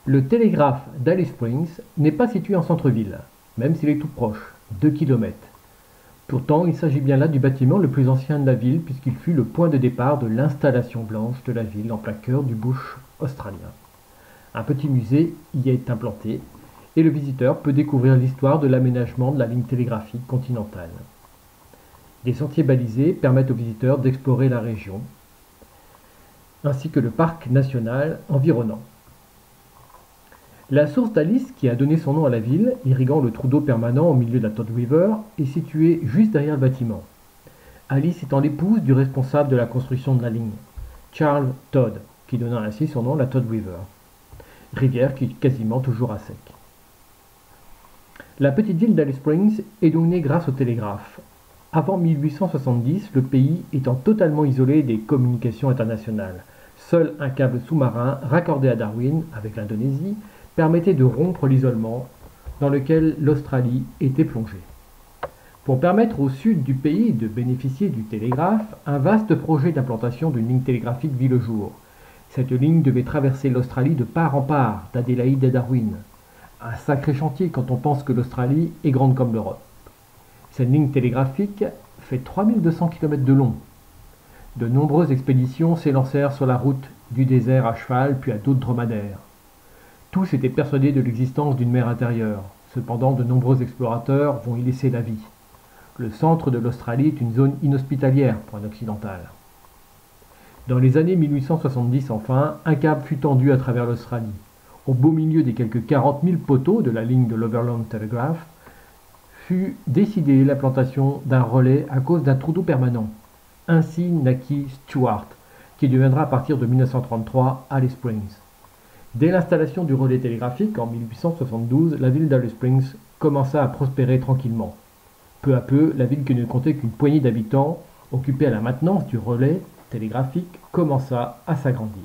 Le télégraphe d'Alice Springs n'est pas situé en centre-ville, même s'il est tout proche, 2 km. Pourtant, il s'agit bien là du bâtiment le plus ancien de la ville puisqu'il fut le point de départ de l'installation blanche de la ville en plein cœur du bush australien. Un petit musée y est implanté et le visiteur peut découvrir l'histoire de l'aménagement de la ligne télégraphique continentale. Des sentiers balisés permettent aux visiteurs d'explorer la région, ainsi que le parc national environnant. La source d'Alice, qui a donné son nom à la ville, irriguant le trou d'eau permanent au milieu de la Todd River, est située juste derrière le bâtiment. Alice étant l'épouse du responsable de la construction de la ligne, Charles Todd, qui donna ainsi son nom à la Todd River, rivière qui est quasiment toujours à sec. La petite ville d'Alice Springs est donc née grâce au télégraphe. Avant 1870, le pays étant totalement isolé des communications internationales. Seul un câble sous-marin raccordé à Darwin, avec l'Indonésie, permettait de rompre l'isolement dans lequel l'Australie était plongée. Pour permettre au sud du pays de bénéficier du télégraphe, un vaste projet d'implantation d'une ligne télégraphique vit le jour. Cette ligne devait traverser l'Australie de part en part, d'Adélaïde à Darwin. Un sacré chantier quand on pense que l'Australie est grande comme l'Europe. Cette ligne télégraphique fait 3200 km de long. De nombreuses expéditions s'élancèrent sur la route du désert à cheval puis à d'autres dromadaires. Tous étaient persuadés de l'existence d'une mer intérieure. Cependant, de nombreux explorateurs vont y laisser la vie. Le centre de l'Australie est une zone inhospitalière pour un occidental. Dans les années 1870 enfin, un câble fut tendu à travers l'Australie. Au beau milieu des quelques 40 000 poteaux de la ligne de l'Overland Telegraph, fut décidée l'implantation d'un relais à cause d'un trou d'eau permanent. Ainsi naquit Stuart, qui deviendra à partir de 1933 Alice Springs. Dès l'installation du relais télégraphique en 1872, la ville d'Alice Springs commença à prospérer tranquillement. Peu à peu, la ville qui ne comptait qu'une poignée d'habitants, occupée à la maintenance du relais télégraphique, commença à s'agrandir.